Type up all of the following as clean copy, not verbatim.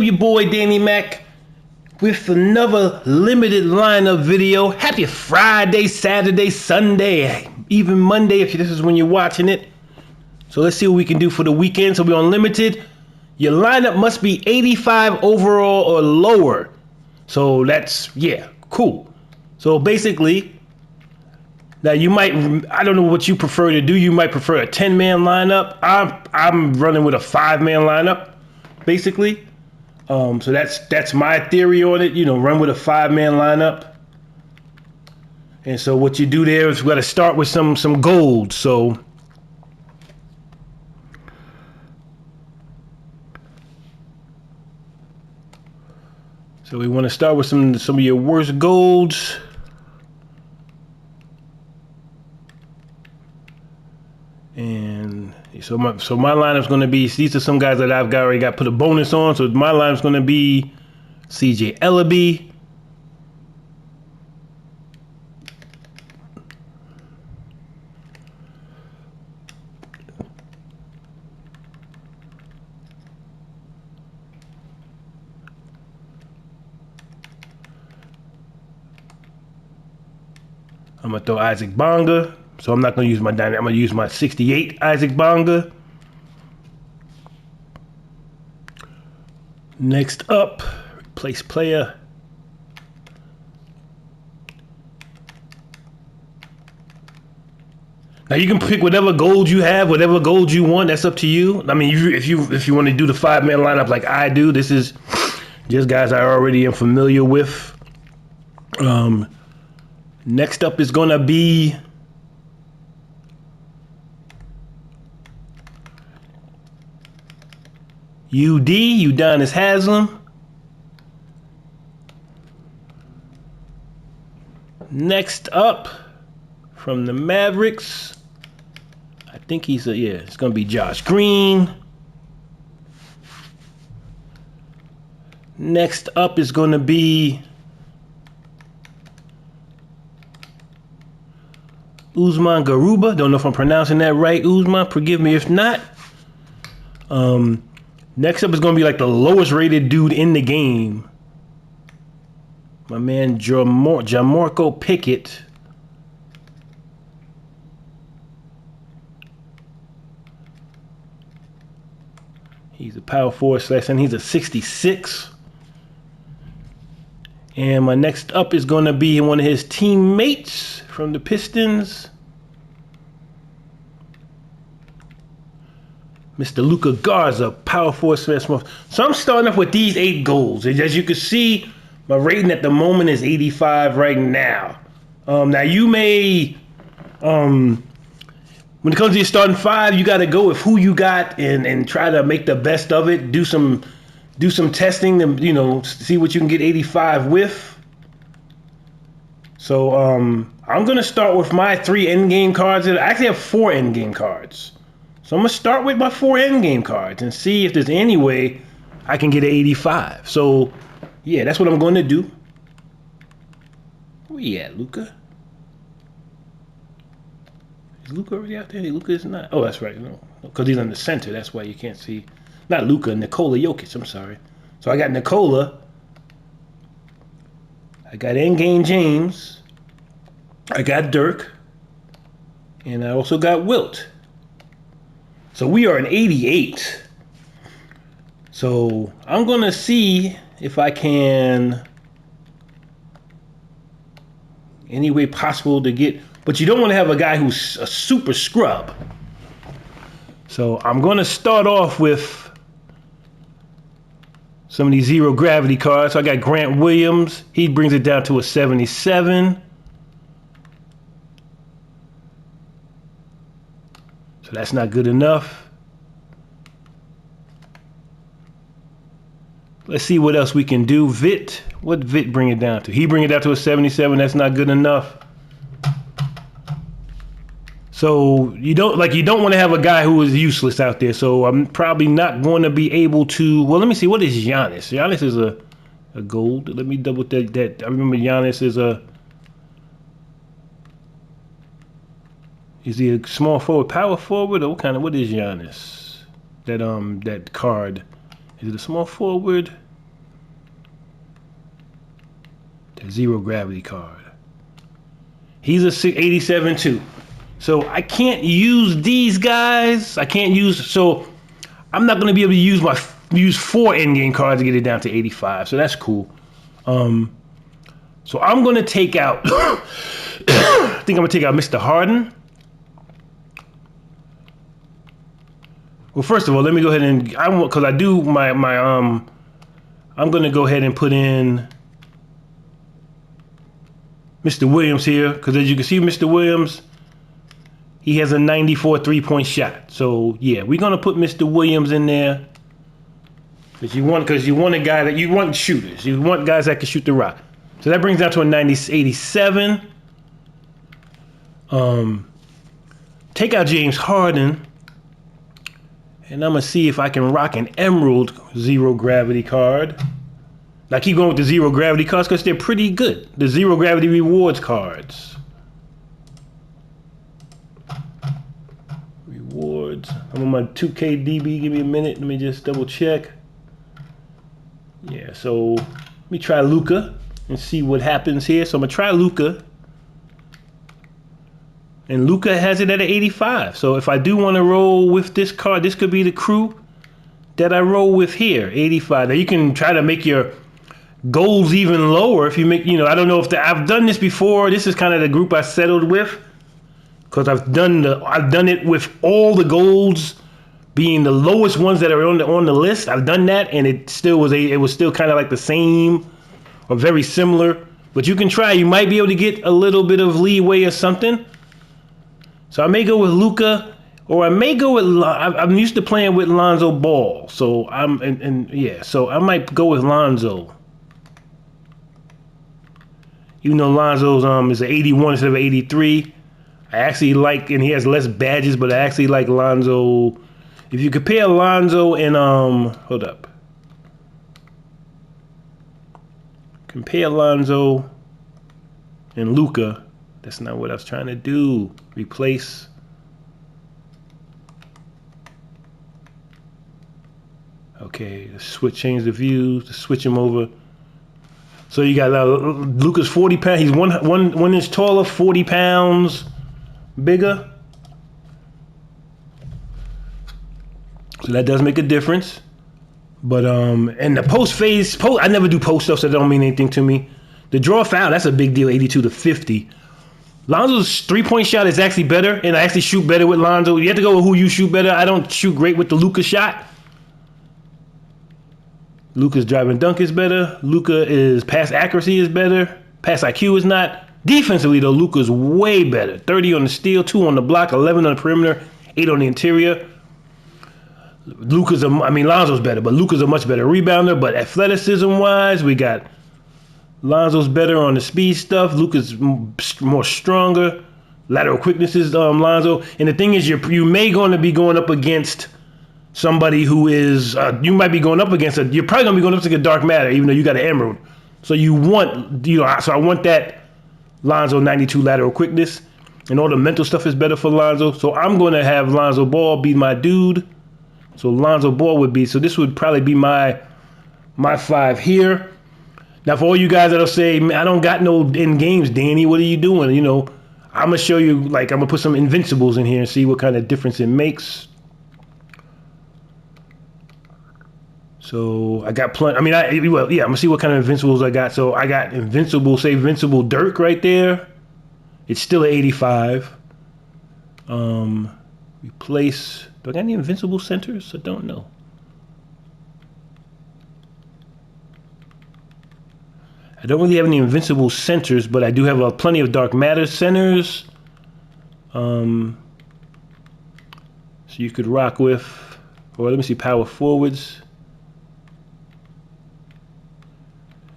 Your boy Danny Mac with another limited lineup video. Happy Friday, Saturday, Sunday, even Monday if this is when you're watching it. So let's see what we can do for the weekend. So we're on limited. Your lineup must be 85 overall or lower. So that's, yeah, cool. So basically, now you might, I don't know what you prefer to do. You might prefer a 10-man lineup. I'm running with a 5-man lineup, basically. So that's my theory on it. You know, run with a 5-man lineup. And so what you do there is we got to start with some gold. So we want to start with some of your worst golds. And so my lineup's going to be, these are some guys that I've already got put a bonus on. So my lineup's going to be CJ Ellaby, I'm going to throw Isaac Bonga. So I'm not going to use my dynamic. I'm going to use my 68 Isaac Bonga. Next up, replace player. Now you can pick whatever gold you have, whatever gold you want. That's up to you. I mean, if you want to do the 5-man lineup like I do, this is just guys I already am familiar with. Next up is going to be Udonis Haslem. Next up, from the Mavericks, I think he's it's gonna be Josh Green. Next up is gonna be Usman Garuba. Don't know if I'm pronouncing that right, Usman. Forgive me if not. Next up is going to be like the lowest rated dude in the game. My man Jamorko Pickett. He's a power forward / and he's a 66. And my next up is going to be one of his teammates from the Pistons, Mr. Luka Garza, power forward / small. So I'm starting off with these 8 goals. As you can see, my rating at the moment is 85 right now. Now you may, when it comes to your starting 5, you got to go with who you got and try to make the best of it. Do some testing and, you know, see what you can get 85 with. So I'm gonna start with my 3 endgame cards. I actually have 4 endgame cards. So I'm going to start with my 4 endgame cards and see if there's any way I can get an 85. So, yeah, that's what I'm going to do. Where you at, Luka? Is Luka already out there? Luka is not. Oh, that's right. No, because he's in the center. That's why you can't see. Not Luka, Nikola Jokic. I'm sorry. So I got Nikola. I got endgame James. I got Dirk. And I also got Wilt. So we are an 88. So I'm going to see if I can, any way possible to get, but you don't want to have a guy who's a super scrub. So I'm going to start off with some of these zero gravity cards. So I got Grant Williams. He brings it down to a 77. So that's not good enough. Let's see what else we can do. Vit, what Vit bring it down to? He bring it down to a 77. That's not good enough. So you don't want to have a guy who is useless out there. So I'm probably not going to be able to. Well, let me see. What is Giannis? Giannis is a gold. Let me double check that. I remember Giannis is a. Is he a small forward, power forward, or what is Giannis? That card. Is it a small forward? The zero gravity card. He's a 87 too. So I can't use these guys. I can't use, so I'm not going to be able to use 4 in-game cards to get it down to 85. So that's cool. So I'm going to take out, I think I'm going to take out Mr. Harden. Well, first of all, let me go ahead and, because I do I'm going to go ahead and put in Mr. Williams here, because as you can see, Mr. Williams, he has a 94 3-point shot. So yeah, we're gonna put Mr. Williams in there because you want a guy that you want shooters. You want guys that can shoot the rock. So that brings down to a 87. Take out James Harden, and I'm gonna see if I can rock an emerald zero gravity card. I keep going with the zero gravity cards because they're pretty good. The zero gravity rewards cards. Rewards. I'm on my 2K DB. Give me a minute. Let me just double check. Yeah, so let me try Luka and see what happens here. So I'm gonna try Luka. And Luka has it at an 85. So if I do want to roll with this card, this could be the crew that I roll with here, 85. Now you can try to make your goals even lower if you make, I don't know if I've done this before. This is kind of the group I settled with because I've done it with all the goals being the lowest ones that are on the list. I've done that, and it was still kind of like the same or very similar. But you can try. You might be able to get a little bit of leeway or something. So I may go with Luka, or I may go with. I'm used to playing with Lonzo Ball, so so I might go with Lonzo. Even though Lonzo's is an 81 instead of 83, I actually like, and he has less badges, but I actually like Lonzo. If you compare Lonzo and hold up, compare Lonzo and Luka. That's not what I was trying to do. Replace. Okay, let's change the views. To switch him over. So you got Luka's 40 pounds. He's one inch taller, 40 pounds bigger. So that does make a difference. But and the post phase, I never do post stuff, so that don't mean anything to me. The draw foul, that's a big deal, 82 to 50. Lonzo's 3-point shot is actually better, and I actually shoot better with Lonzo. You have to go with who you shoot better. I don't shoot great with the Luka shot. Luka's drive and dunk is better. Luka's pass accuracy is better. Pass IQ is not. Defensively, though, Luka's way better. 30 on the steal, 2 on the block, 11 on the perimeter, 8 on the interior. Lonzo's better, but Luka's a much better rebounder. But athleticism-wise, we got Lonzo's better on the speed stuff. Luka's more stronger. Lateral quickness is Lonzo. And the thing is, you may going to be going up against somebody who is, you might be going up against you're probably going to be going up against a dark matter, even though you got an emerald. So you want, so I want that Lonzo 92 lateral quickness. And all the mental stuff is better for Lonzo. So I'm going to have Lonzo Ball be my dude. So Lonzo Ball this would probably be my 5 here. Now, for all you guys that'll say, man, I don't got no in games, Danny, what are you doing? I'm going to show you, I'm going to put some invincibles in here and see what kind of difference it makes. So I got plenty. I'm going to see what kind of invincibles I got. So I got invincible Dirk right there. It's still an 85. Replace. Do I got any invincible centers? I don't know. I don't really have any invincible centers, but I do have plenty of dark matter centers. So you could rock with, or let me see, power forwards.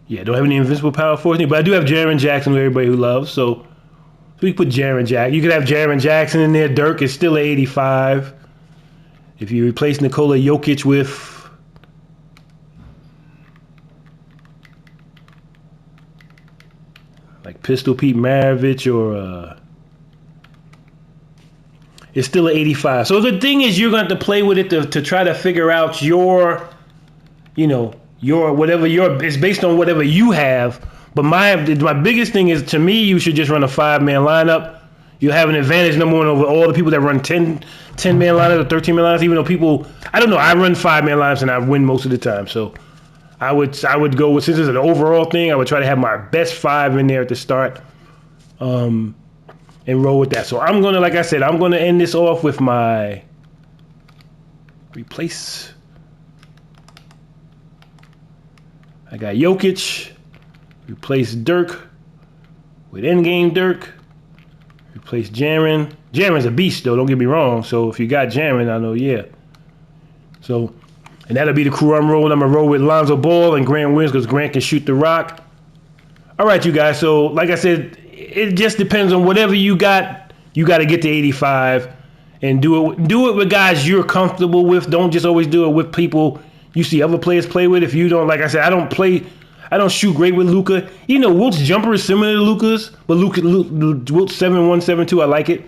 Yeah, I don't have any invincible power forwards, but I do have Jaren Jackson, who everybody who loves. So we put Jaren Jackson. You could have Jaren Jackson in there. Dirk is still an 85. If you replace Nikola Jokic with like Pistol Pete Maravich or it's still an 85. So the thing is, you're going to have to play with it to try to figure out your whatever it's based on whatever you have. But my biggest thing is, to me, you should just run a 5-man lineup. You have an advantage, number one, over all the people that run 10-man lineups or 13-man lineups. Even though people, I don't know, I run 5-man lineups and I win most of the time. So I would go with, since it's an overall thing, I would try to have my best 5 in there at the start, and roll with that. So I'm gonna, like I said, I'm gonna end this off with my replace. I got Jokic. Replace Dirk with endgame Dirk. Replace Jaren. Jaren's a beast, though, don't get me wrong. So if you got Jaren, I know, yeah. So, and that'll be the crew I'm rolling. I'm going to roll with Lonzo Ball and Grant Williams because Grant can shoot the rock. All right, you guys. So, like I said, it just depends on whatever you got. You got to get to 85 and do it with guys you're comfortable with. Don't just always do it with people you see other players play with. If you don't, like I said, I don't shoot great with Luka. You know, Wilt's jumper is similar to Luka's, but Wilt's 7'1", 7'2", I like it.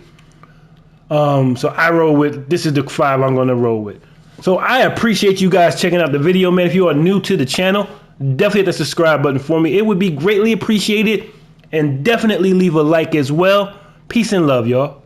So I roll with, this is the 5 I'm going to roll with. So I appreciate you guys checking out the video, man. If you are new to the channel, definitely hit the subscribe button for me. It would be greatly appreciated. And definitely leave a like as well. Peace and love, y'all.